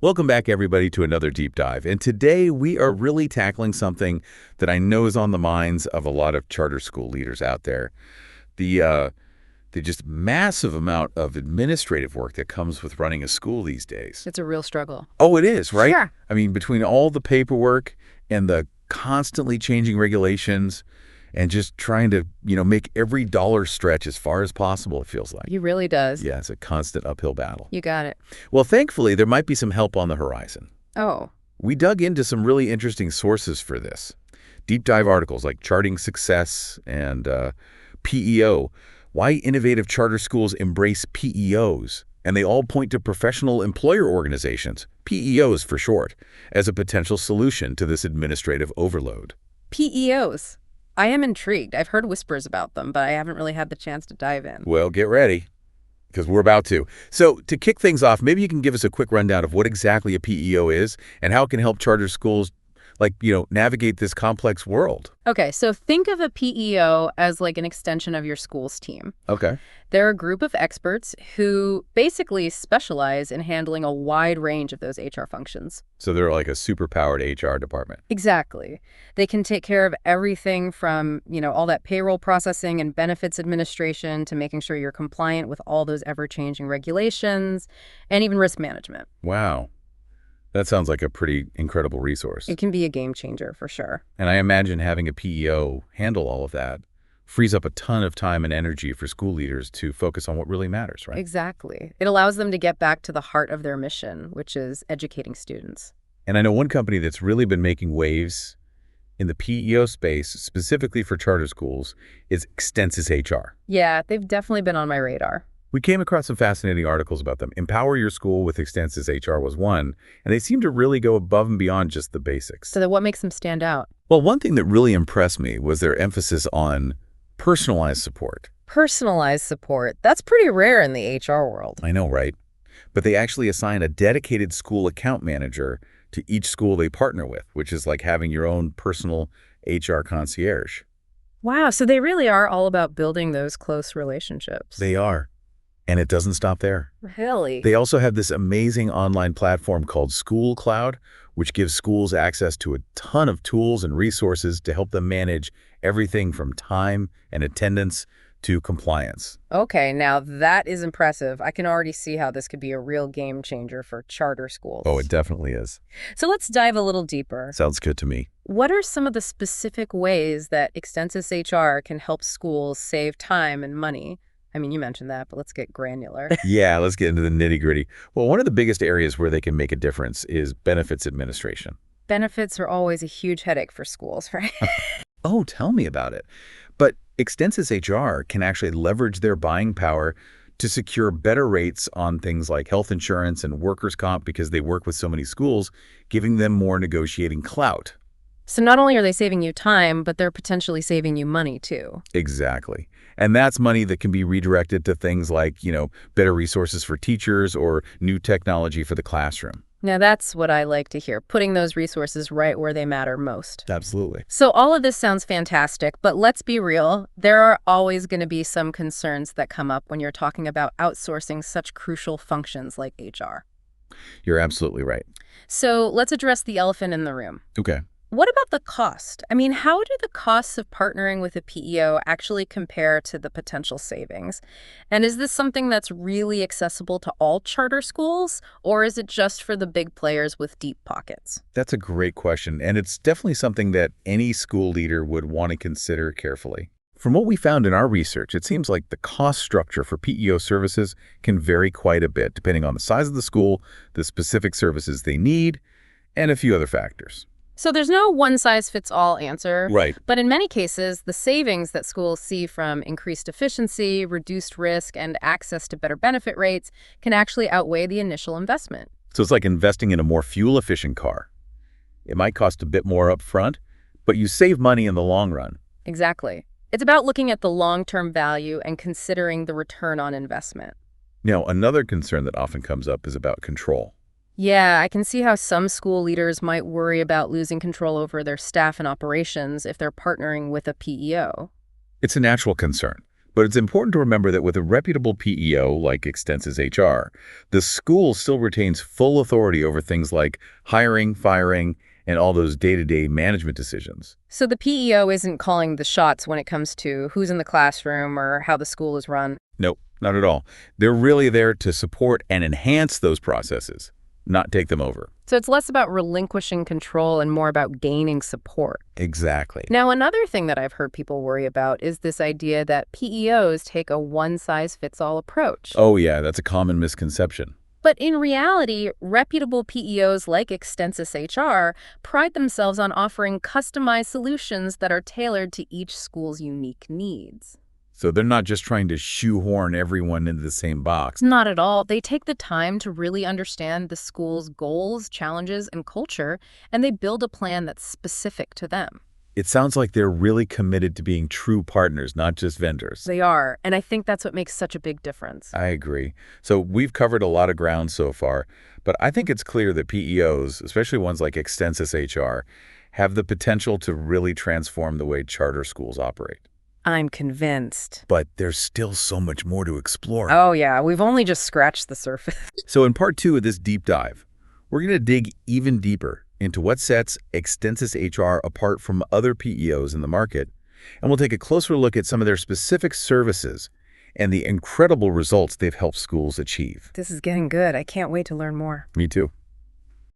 Welcome back, everybody, to another deep dive. And today we are really tackling something that I know is on the minds of a lot of charter school leaders out there. The just massive amount of administrative work that comes with running a school these days. It's a real struggle. Oh, it is, right? Sure. I mean, between all the paperwork and the constantly changing regulations and just trying to, make every dollar stretch as far as possible, it feels like. He really does. Yeah, it's a constant uphill battle. You got it. Well, thankfully, there might be some help on the horizon. Oh. We dug into some really interesting sources for this. Deep dive articles like Charting Success and PEO, Why Innovative Charter Schools Embrace PEOs. And they all point to professional employer organizations, PEOs for short, as a potential solution to this administrative overload. PEOs. I am intrigued. I've heard whispers about them, but I haven't really had the chance to dive in. Well, get ready, because we're about to. So to kick things off, maybe you can give us a quick rundown of what exactly a PEO is and how it can help charter schools navigate this complex world. Okay, so think of a PEO as like an extension of your school's team. Okay. They're a group of experts who basically specialize in handling a wide range of those HR functions. So they're like a super-powered HR department. Exactly. They can take care of everything from, all that payroll processing and benefits administration to making sure you're compliant with all those ever-changing regulations and even risk management. Wow. That sounds like a pretty incredible resource. It can be a game changer for sure. And I imagine having a PEO handle all of that frees up a ton of time and energy for school leaders to focus on what really matters, right? Exactly. It allows them to get back to the heart of their mission, which is educating students. And I know one company that's really been making waves in the PEO space, specifically for charter schools, is ExtensisHR. Yeah, they've definitely been on my radar. We came across some fascinating articles about them. Empower Your School with ExtensisHR was one, and they seem to really go above and beyond just the basics. So what makes them stand out? Well, one thing that really impressed me was their emphasis on personalized support. Personalized support. That's pretty rare in the HR world. I know, right? But they actually assign a dedicated school account manager to each school they partner with, which is like having your own personal HR concierge. Wow, so they really are all about building those close relationships. They are. And it doesn't stop there. Really? They also have this amazing online platform called SchoolCloud, which gives schools access to a ton of tools and resources to help them manage everything from time and attendance to compliance. Okay, now that is impressive. I can already see how this could be a real game changer for charter schools. Oh, it definitely is. So let's dive a little deeper. Sounds good to me. What are some of the specific ways that ExtensisHR can help schools save time and money? I mean, you mentioned that, but let's get granular. Yeah, let's get into the nitty-gritty. Well, one of the biggest areas where they can make a difference is benefits administration. Benefits are always a huge headache for schools, right? Oh, tell me about it. But ExtensisHR can actually leverage their buying power to secure better rates on things like health insurance and workers' comp because they work with so many schools, giving them more negotiating clout. So not only are they saving you time, but they're potentially saving you money too. Exactly. And that's money that can be redirected to things like, better resources for teachers or new technology for the classroom. Now that's what I like to hear, putting those resources right where they matter most. Absolutely. So all of this sounds fantastic, but let's be real. There are always going to be some concerns that come up when you're talking about outsourcing such crucial functions like HR. You're absolutely right. So let's address the elephant in the room. Okay. What about the cost? I mean, how do the costs of partnering with a PEO actually compare to the potential savings? And is this something that's really accessible to all charter schools, or is it just for the big players with deep pockets? That's a great question, and it's definitely something that any school leader would want to consider carefully. From what we found in our research, it seems like the cost structure for PEO services can vary quite a bit, depending on the size of the school, the specific services they need, and a few other factors. So there's no one-size-fits-all answer. Right. But in many cases, the savings that schools see from increased efficiency, reduced risk, and access to better benefit rates can actually outweigh the initial investment. So it's like investing in a more fuel-efficient car. It might cost a bit more up front, but you save money in the long run. Exactly. It's about looking at the long-term value and considering the return on investment. Now, another concern that often comes up is about control. Yeah, I can see how some school leaders might worry about losing control over their staff and operations if they're partnering with a PEO. It's a natural concern. But it's important to remember that with a reputable PEO like ExtensisHR, the school still retains full authority over things like hiring, firing, and all those day-to-day management decisions. So the PEO isn't calling the shots when it comes to who's in the classroom or how the school is run. Nope, not at all. They're really there to support and enhance those processes, not take them over. So it's less about relinquishing control and more about gaining support. Exactly. Now, another thing that I've heard people worry about is this idea that PEOs take a one-size-fits-all approach. Oh yeah, that's a common misconception. But in reality, reputable PEOs like ExtensisHR pride themselves on offering customized solutions that are tailored to each school's unique needs. So they're not just trying to shoehorn everyone into the same box. Not at all. They take the time to really understand the school's goals, challenges, and culture, and they build a plan that's specific to them. It sounds like they're really committed to being true partners, not just vendors. They are, and I think that's what makes such a big difference. I agree. So we've covered a lot of ground so far, but I think it's clear that PEOs, especially ones like ExtensisHR, have the potential to really transform the way charter schools operate. I'm convinced. But there's still so much more to explore. Oh, yeah, we've only just scratched the surface. So in part 2 of this deep dive, we're going to dig even deeper into what sets ExtensisHR apart from other PEOs in the market, and we'll take a closer look at some of their specific services and the incredible results they've helped schools achieve. This is getting good. I can't wait to learn more. Me too.